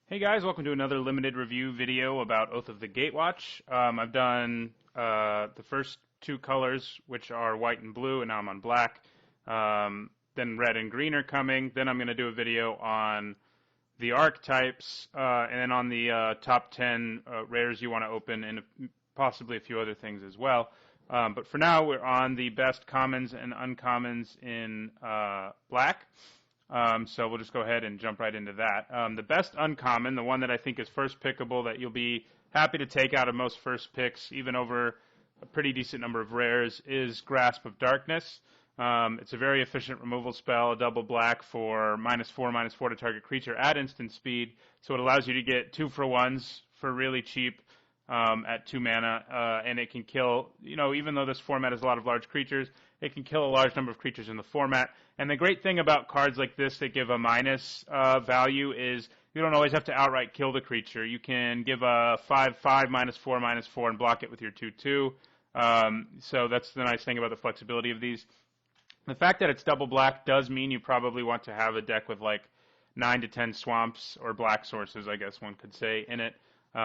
Hey guys, welcome to another limited review video about Oath of the Gatewatch. I've done the first two colors, which are white and blue, and now I'm on black. Then red and green are coming. Then I'm going to do a video on the archetypes, and then on the top 10 rares you want to open, and possibly a few other things as well. But for now, we're on the best commons and uncommons in black. So we'll just go ahead and jump right into that. The best uncommon, the one that I think is first pickable, that you'll be happy to take out of most first picks, even over a pretty decent number of rares, is Grasp of Darkness. It's a very efficient removal spell, a double black for -4/-4 to target creature at instant speed. So it allows you to get 2-for-1s for really cheap at 2 mana, and it can kill, even though this format has a lot of large creatures, it can kill a large number of creatures in the format. And the great thing about cards like this that give a minus value is you don't always have to outright kill the creature. You can give a 5/5 -4/-4 and block it with your 2/2. So that's the nice thing about the flexibility of these. The fact that it's double black does mean you probably want to have a deck with like 9 to 10 swamps or black sources, I guess one could say, in it.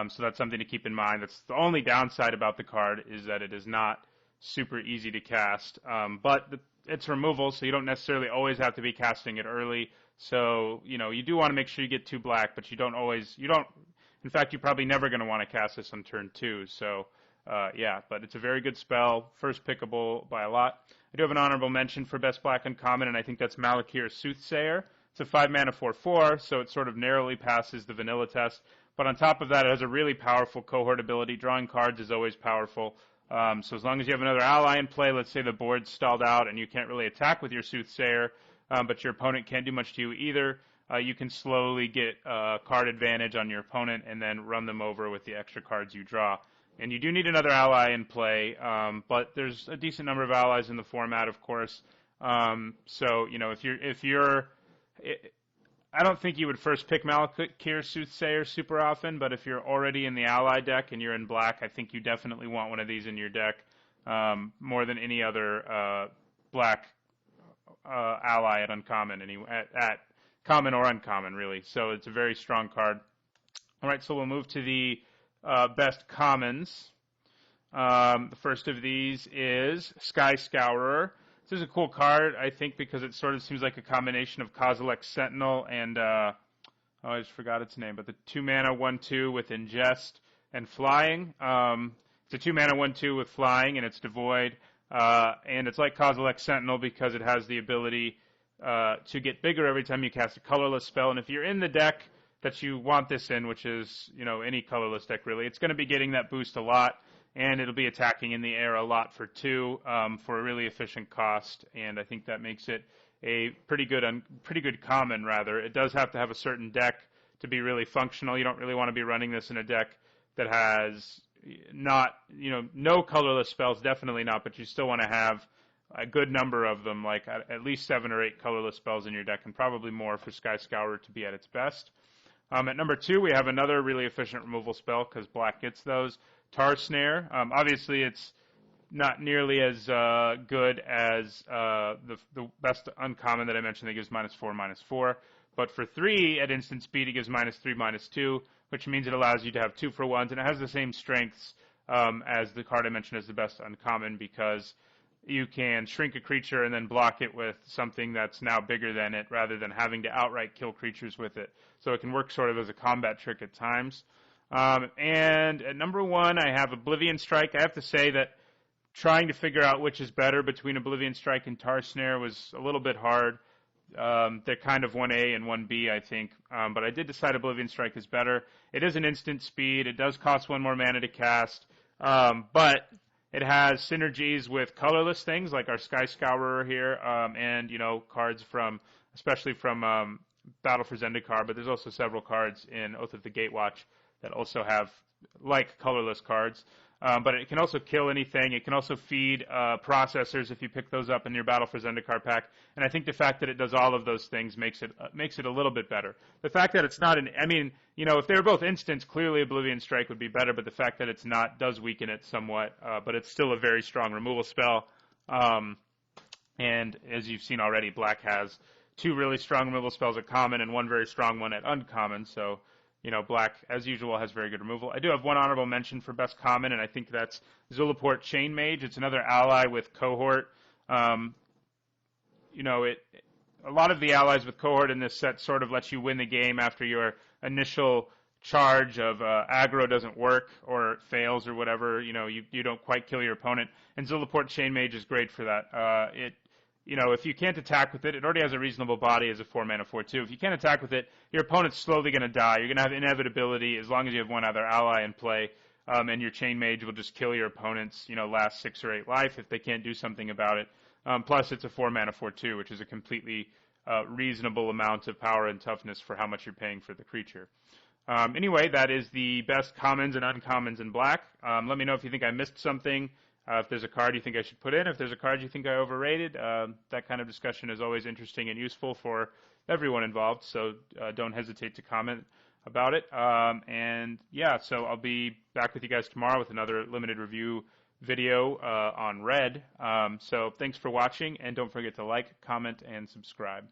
So that's something to keep in mind. That's the only downside about the card, is that it is not super easy to cast. But it's removal, so you don't necessarily always have to be casting it early. So, you do want to make sure you get 2 black, but in fact, you're probably never going to want to cast this on turn 2. So, yeah, but it's a very good spell, first pickable by a lot. I do have an honorable mention for best black uncommon, and I think that's Malakir Soothsayer. It's a 5-mana 4/4, so it sort of narrowly passes the vanilla test. But on top of that, it has a really powerful cohort ability. Drawing cards is always powerful. So as long as you have another ally in play, let's say the board's stalled out and you can't really attack with your Soothsayer, but your opponent can't do much to you either, you can slowly get card advantage on your opponent and then run them over with the extra cards you draw. And you do need another ally in play, but there's a decent number of allies in the format, of course. So, if you're I don't think you would first pick Malakir Soothsayer super often, but if you're already in the ally deck and you're in black, I think you definitely want one of these in your deck more than any other black ally at uncommon, at common or uncommon, really. So it's a very strong card. All right, so we'll move to the best commons. The first of these is Sky Scourer. This is a cool card, I think, because it sort of seems like a combination of Kozilek Sentinel and, I just forgot its name, but the 2-mana 1/2 with Ingest and Flying. It's a 2-mana 1/2 with Flying, and it's devoid. And it's like Kozilek Sentinel because it has the ability to get bigger every time you cast a colorless spell. And if you're in the deck that you want this in, which is, any colorless deck really, it's going to be getting that boost a lot. And it'll be attacking in the air a lot for 2 for a really efficient cost, and I think that makes it a pretty good common, rather. It does have to have a certain deck to be really functional. You don't really want to be running this in a deck that has no colorless spells, definitely not, but you still want to have a good number of them, like at least 7 or 8 colorless spells in your deck, and probably more for Sky Scourer to be at its best. At number 2, we have another really efficient removal spell, because black gets those. Tar Snare. Obviously, it's not nearly as good as the best uncommon that I mentioned that gives -4/-4. But for 3 at instant speed, it gives -3/-2, which means it allows you to have 2-for-1s, and it has the same strengths as the card I mentioned as the best uncommon, because you can shrink a creature and then block it with something that's now bigger than it, rather than having to outright kill creatures with it. So it can work sort of as a combat trick at times. And at number 1, I have Oblivion Strike. I have to say that trying to figure out which is better between Oblivion Strike and Tar Snare was a little bit hard. They're kind of 1A and 1B, I think. But I did decide Oblivion Strike is better. It is an instant speed. It does cost 1 more mana to cast. But it has synergies with colorless things like our Sky Scourer here, and, cards especially from Battle for Zendikar. But there's also several cards in Oath of the Gatewatch that also have colorless cards. But it can also kill anything. It can also feed processors if you pick those up in your Battle for Zendikar pack. And I think the fact that it does all of those things makes it a little bit better. The fact that it's not if they were both instants, clearly Oblivion Strike would be better, but the fact that it's not does weaken it somewhat. But it's still a very strong removal spell. And as you've seen already, black has 2 really strong removal spells at common and 1 very strong one at uncommon. So black, as usual, has very good removal. I do have one honorable mention for best common, and I think that's Zulaport Chain Mage. It's another ally with Cohort. A lot of the allies with Cohort in this set sort of lets you win the game after your initial charge of aggro doesn't work or fails or whatever. You don't quite kill your opponent. And Zulaport Chain Mage is great for that. If you can't attack with it, it already has a reasonable body as a 4-mana 4/2. If you can't attack with it, your opponent's slowly going to die. You're going to have inevitability as long as you have one other ally in play, and your Chain Mage will just kill your opponent's, last 6 or 8 life if they can't do something about it. Plus, it's a 4-mana 4/2, which is a completely reasonable amount of power and toughness for how much you're paying for the creature. Anyway, that is the best commons and uncommons in black. Let me know if you think I missed something. If there's a card you think I should put in, if there's a card you think I overrated, that kind of discussion is always interesting and useful for everyone involved, so don't hesitate to comment about it. So I'll be back with you guys tomorrow with another limited review video on Red. So thanks for watching, and don't forget to like, comment, and subscribe.